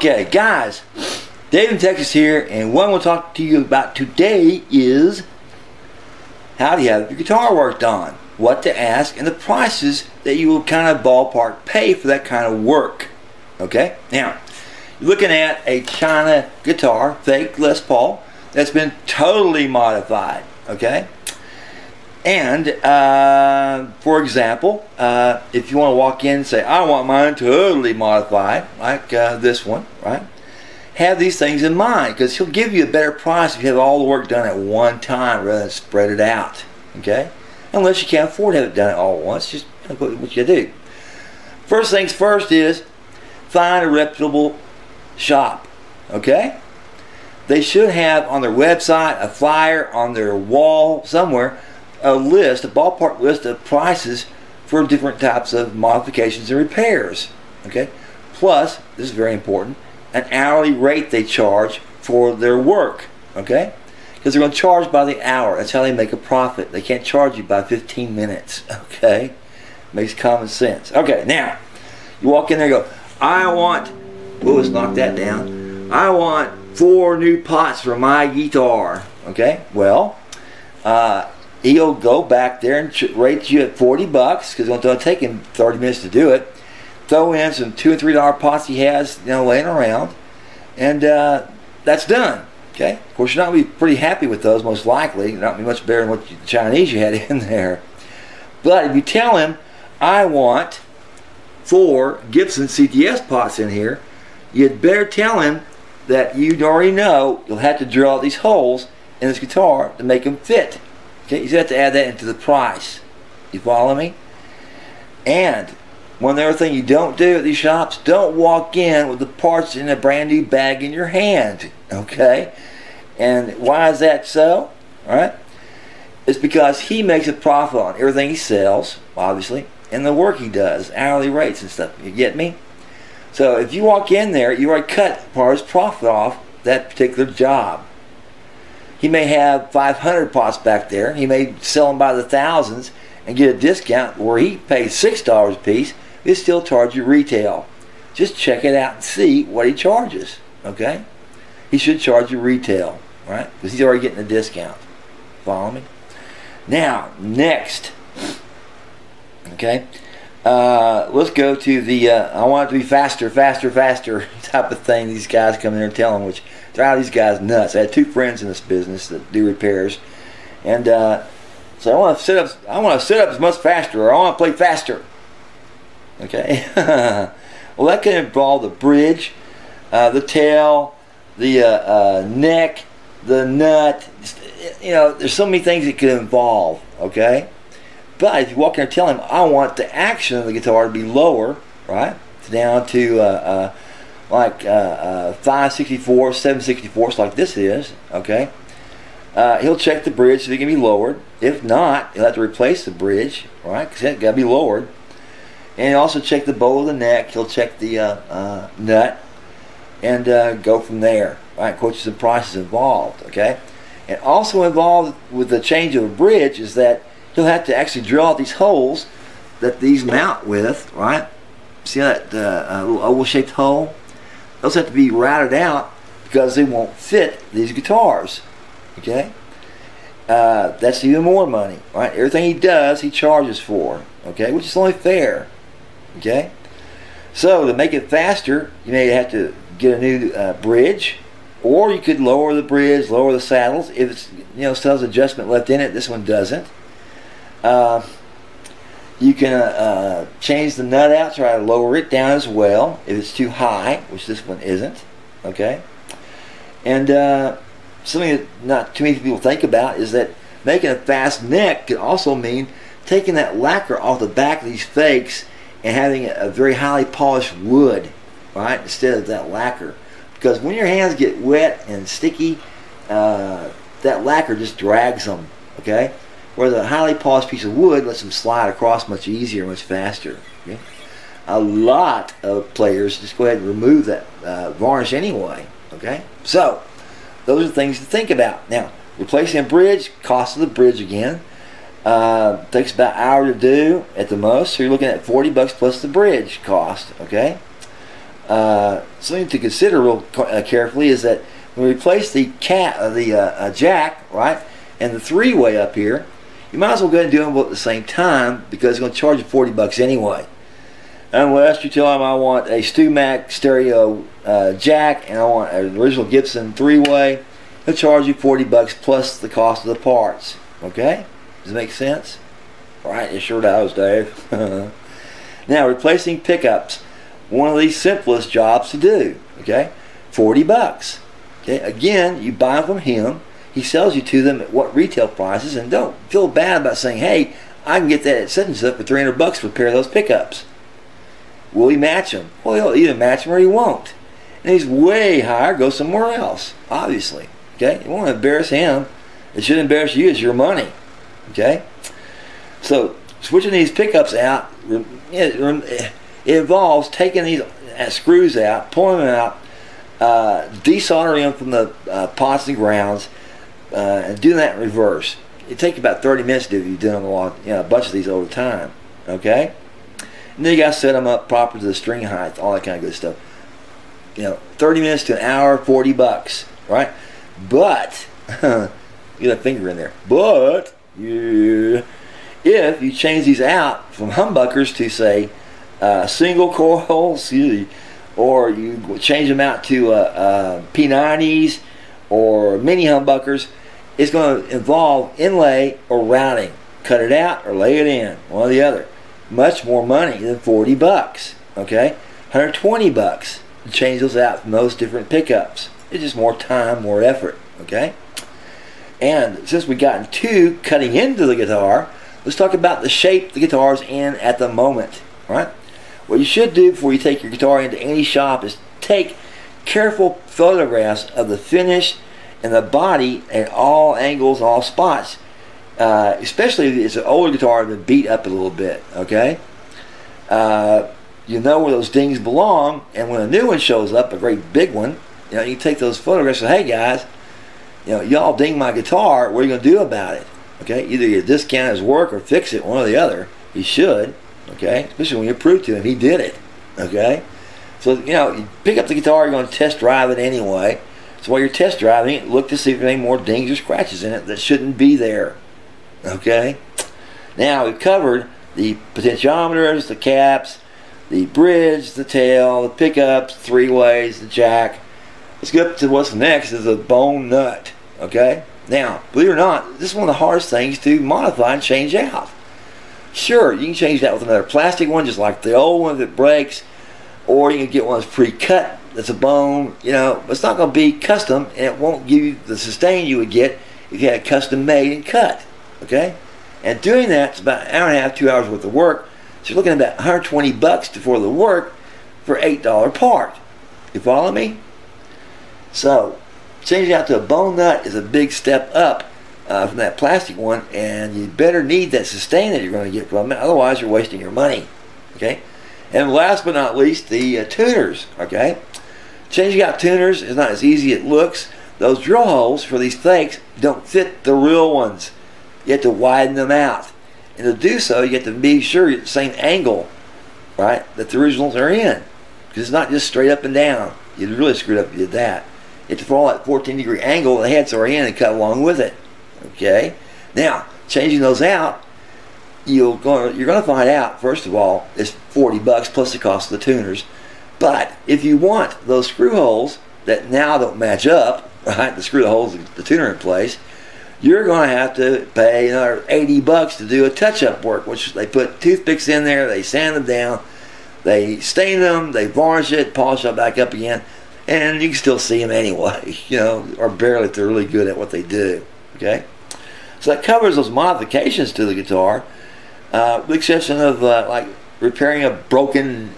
Okay, guys, Dave in Texas here, and what we'll talk to you about today is how do you have your guitar worked on, what to ask, and the prices that you will kind of ballpark pay for that kind of work. Okay, now you're looking at a China guitar, fake Les Paul, that's been totally modified. Okay, and for example, if you want to walk in and say, I want mine totally modified, like this one, right? Have these things in mind, because he'll give you a better price if you have all the work done at one time rather than spread it out. Okay, unless you can't afford to have it done all at once, just what you do. First things first is find a reputable shop. Okay, they should have on their website, a flyer on their wall somewhere, a list, a ballpark list of prices for different types of modifications and repairs. Okay, plus, this is very important, an hourly rate they charge for their work. Okay, because they're going to charge by the hour. That's how they make a profit. They can't charge you by 15 minutes. Okay, makes common sense. Okay, now you walk in there and go, I want, let's knock that down, I want 4 new pots for my guitar. Okay, well, he'll go back there and rate you at $40 because it's going to take him 30 minutes to do it. Throw in some $2 and $3 pots he has, laying around, and that's done. Okay, of course you're not going to be pretty happy with those, most likely. You're not going to be much better than what the Chinese you had in there. But if you tell him, I want 4 Gibson CTS pots in here, you'd better tell him that you already know you'll have to drill out these holes in this guitar to make them fit. Okay, you have to add that into the price. You follow me? And one other thing you don't do at these shops, don't walk in with the parts in a brand new bag in your hand. Okay? And why is that so? Alright? It's because he makes a profit on everything he sells, obviously, and the work he does, hourly rates and stuff. You get me? So if you walk in there, you already cut part of his profit off that particular job. He may have 500 pots back there. He may sell them by the thousands and get a discount where he pays $6 a piece. He'll still charge you retail. Just check it out and see what he charges. Okay? He should charge you retail, right? Because he's already getting a discount. Follow me? Now, next. Okay? Let's go to the I want it to be faster, faster, faster type of thing these guys come in there and tell them, which drive these guys nuts. I had 2 friends in this business that do repairs, and so I want to set up as much faster, or I want to play faster. Okay, well that can involve the bridge, the tail, the neck, the nut. There's so many things it could involve. Okay, but if you walk in there and tell him, I want the action of the guitar to be lower, right, down to like 5/64, 7/64, like this is. Okay, he'll check the bridge so it can be lowered. If not, he'll have to replace the bridge, right, because it's got to be lowered. And he'll also check the bowl of the neck. He'll check the nut, and go from there. Right, quotes some prices involved. Okay, and also involved with the change of a bridge is that he'll have to actually drill out these holes that these mount with. Right, see that little oval-shaped hole? Those have to be routed out because they won't fit these guitars. Okay, that's even more money. Right, everything he does, he charges for. Okay, which is only fair. Okay, so to make it faster, you may have to get a new bridge, or you could lower the bridge, lower the saddles. If it's still has adjustment left in it, this one doesn't. You can change the nut out, try to lower it down as well if it's too high, which this one isn't. Okay, and something that not too many people think about is that making a fast neck could also mean taking that lacquer off the back of these fakes and having a very highly polished wood, right, instead of that lacquer. Because when your hands get wet and sticky, that lacquer just drags them. Okay, whereas a highly polished piece of wood lets them slide across much easier, much faster. Okay? A lot of players just go ahead and remove that varnish anyway. Okay, so those are things to think about. Now, replacing a bridge, cost of the bridge again. Takes about an hour to do at the most, so you're looking at $40 plus the bridge cost. Okay, something to consider real carefully is that when we replace the jack, right, and the three-way up here, you might as well go ahead and do them both at the same time, because it's going to charge you $40 anyway. Unless you tell them I want a StewMac stereo jack and I want an original Gibson three-way, they'll charge you $40 plus the cost of the parts. Okay? Does it make sense? Right, it sure does, Dave. Now, replacing pickups, one of the simplest jobs to do. Okay? $40. Okay? Again, you buy them from him. He sells you to them at what retail prices, and don't feel bad about saying, hey, I can get that at such and such for $300 for a pair of those pickups. Will he match them? Well, he'll either match them or he won't. And he's way higher, go somewhere else, obviously. Okay? You won't embarrass him. It should embarrass you. It's your money. Okay? So, switching these pickups out, it involves taking these screws out, pulling them out, desoldering them from the pots and grounds, and doing that in reverse. It takes about 30 minutes to do if you're doing a bunch of these over time. Okay? And then you got to set them up proper to the string height, all that kind of good stuff. 30 minutes to an hour, $40, right? But, get a finger in there. But, if you change these out from humbuckers to, say, single coils, or you change them out to P90s or mini humbuckers, it's going to involve inlay or routing. Cut it out or lay it in, one or the other. Much more money than $40. Okay, $120 to change those out from those different pickups. It's just more time, more effort. Okay, and since we got into cutting into the guitar, let's talk about the shape the guitar's in at the moment. Right? What you should do before you take your guitar into any shop is take careful photographs of the finish and the body at all angles, all spots. Especially if it's an older guitar that's beat up a little bit. Okay, you know where those dings belong, and when a new one shows up, a great big one, you take those photographs and say, hey guys, y'all ding my guitar, what are you going to do about it? Okay, either you discount his work or fix it, one or the other. You should. Okay, especially when you prove to him he did it. Okay, so you pick up the guitar, you're going to test drive it anyway. So while you're test driving it, look to see if there are any more dings or scratches in it that shouldn't be there. Okay, now we've covered the potentiometers, the caps, the bridge, the tail, the pickups, three-ways, the jack. Let's get up to what's next is the bone nut. Okay, now believe it or not, this is one of the hardest things to modify and change out. Sure, you can change that with another plastic one, just like the old one if it breaks, or you can get one that's pre-cut, that's a bone, but it's not going to be custom, and it won't give you the sustain you would get if you had it custom made and cut. Okay, and doing that is about an hour and a half, 2 hours worth of work. So you're looking at about $120 for the work for $8 part. You follow me? So changing out to a bone nut is a big step up from that plastic one, and you better need that sustain that you're going to get from it. Otherwise, you're wasting your money. Okay, and last but not least, the tuners. Okay, changing out tuners is not as easy as it looks. Those drill holes for these fakes don't fit the real ones. You have to widen them out, and to do so you have to be sure you're at the same angle, right, that the originals are in, because it's not just straight up and down. You'd really screwed up if you did that. You have to follow that 14-degree angle the heads are in and cut along with it. Okay, now changing those out, you're going to find out, first of all, it's $40 plus the cost of the tuners. But if you want those screw holes that now don't match up, right, to screw the holes the tuner in place, you're going to have to pay another $80 to do a touch-up work, which they put toothpicks in there, they sand them down, they stain them, they varnish it, polish it back up again, and you can still see them anyway, or barely if they're really good at what they do. Okay, so that covers those modifications to the guitar, with the exception of like repairing a broken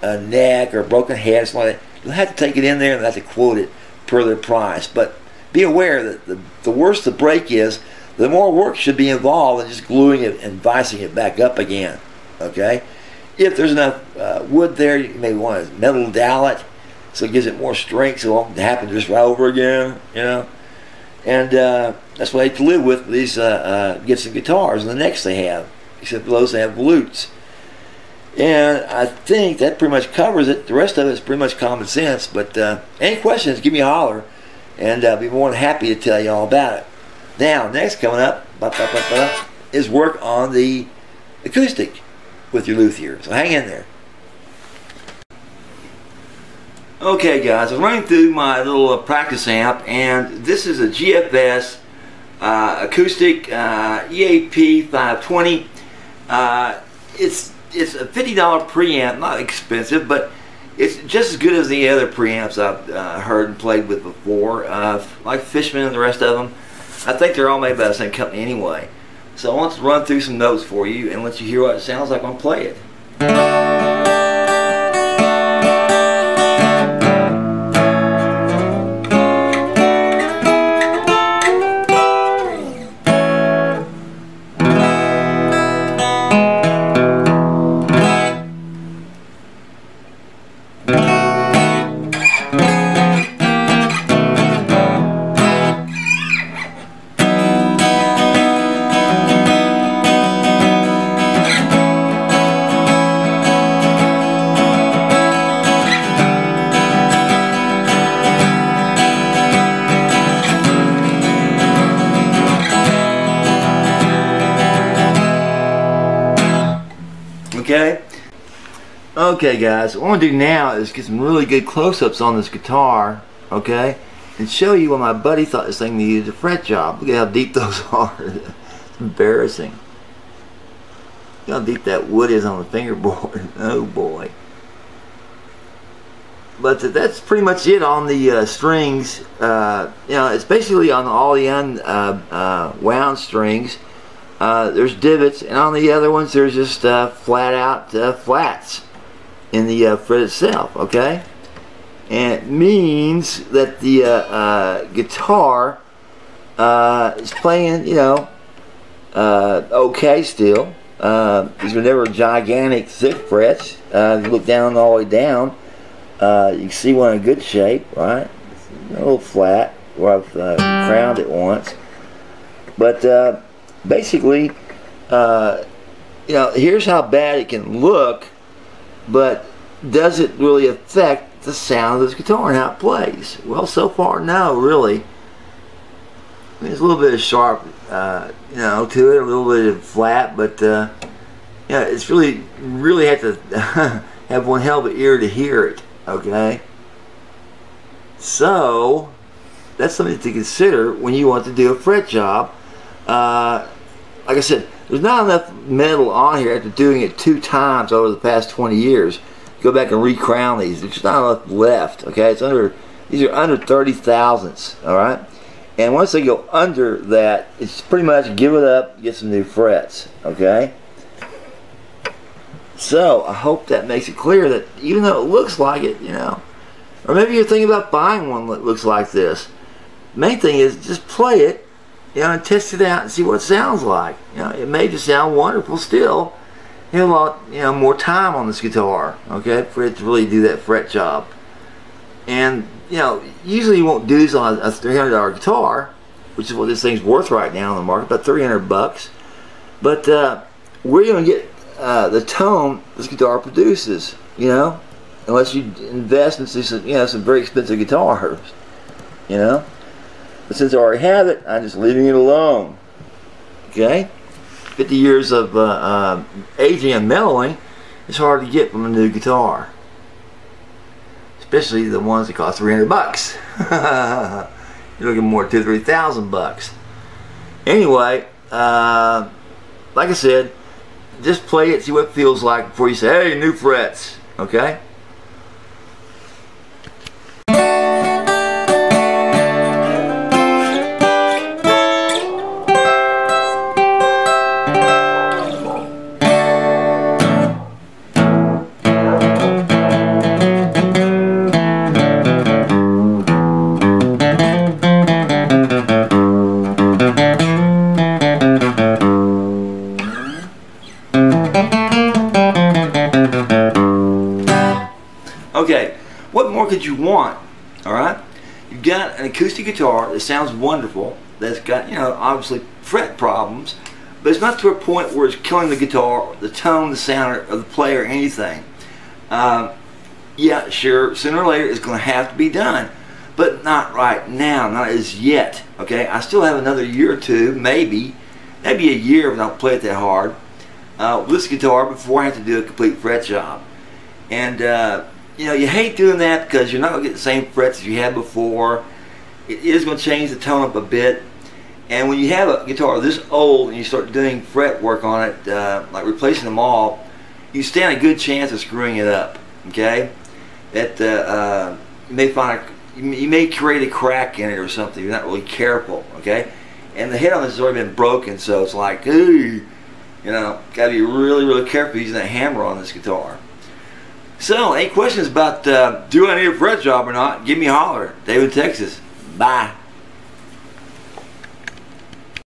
neck or a broken head, something like that. You'll have to take it in there and have to quote it per their price. But be aware that the worse the break is, the more work should be involved in just gluing it and vicing it back up again. Okay, if there's enough wood there, you may want to metal dowel it so it gives it more strength, so it won't happen just right over again. And that's what I have to live with these Gibson guitars and the necks they have, except for those that have volutes. And I think that pretty much covers it. The rest of it is pretty much common sense. But any questions, give me a holler, and I'll be more than happy to tell you all about it. Now, next coming up is work on the acoustic with your luthier. So hang in there. Okay guys, I was running through my little practice amp, and this is a GFS acoustic EAP 520. It's a $50 preamp, not expensive, but it's just as good as the other preamps I've heard and played with before, like Fishman and the rest of them. I think they're all made by the same company anyway. So I want to run through some notes for you and let you hear what it sounds like when I play it. Okay guys, what I want to do now is get some really good close-ups on this guitar, okay, and show you what my buddy thought this thing needed a fret job. Look at how deep those are. It's embarrassing. Look how deep that wood is on the fingerboard. Oh boy. But that's pretty much it on the strings. You know, it's basically on all the unwound strings. There's divots, and on the other ones there's just flat out flats in the fret itself, okay? And it means that the guitar is playing, you know, okay still. These are never gigantic thick frets. If you look down all the way down, you can see one in good shape, right? A little flat where I've crowned it once. But basically, you know, here's how bad it can look, but does it really affect the sound of this guitar and how it plays? Well, so far, no, really. I mean, there's a little bit of sharp, you know, to it, a little bit of flat, but yeah, it's really have to have one hell of an ear to hear it, okay? So, that's something to consider when you want to do a fret job. Like I said, there's not enough metal on here after doing it 2 times over the past 20 years. Go back and re-crown these. There's not enough left. Okay, it's under. These are under 30 thousandths. All right, and once they go under that, it's pretty much give it up, get some new frets. Okay. So I hope that makes it clear that even though it looks like it, you know, or maybe you're thinking about buying one that looks like this. The main thing is just play it. You know, and test it out and see what it sounds like. You know, it may just sound wonderful still. You have a lot, you know, more time on this guitar, okay, for it to really do that fret job. And, you know, usually you won't do this on a $300 guitar, which is what this thing's worth right now on the market, about 300 bucks. But where are you going to get the tone this guitar produces, you know, unless you invest in some, you know, some very expensive guitars, you know. But since I already have it, I'm just leaving it alone. Okay? 50 years of aging and mellowing is hard to get from a new guitar. Especially the ones that cost 300 bucks. You're looking more 2,000 to 3,000 bucks. Anyway, like I said, just play it, see what it feels like before you say, hey, new frets. Okay? Okay, what more could you want? Alright? You've got an acoustic guitar that sounds wonderful, that's got, you know, obviously fret problems, but it's not to a point where it's killing the guitar, the tone, the sound of the player, or anything. Yeah, sure, sooner or later it's going to have to be done, but not right now, not as yet. Okay, I still have another year or two, maybe a year if I don't play it that hard with this guitar before I have to do a complete fret job. And you know, you hate doing that because you're not going to get the same frets as you had before. It is going to change the tone up a bit. And when you have a guitar this old and you start doing fret work on it, like replacing them all, you stand a good chance of screwing it up. Okay, that you may create a crack in it or something. You're not really careful. Okay, and the head on this has already been broken, so it's like, ooh, you know, got to be really, really careful using that hammer on this guitar. So, any questions about do I need a fret job or not? Give me a holler. David, Texas. Bye.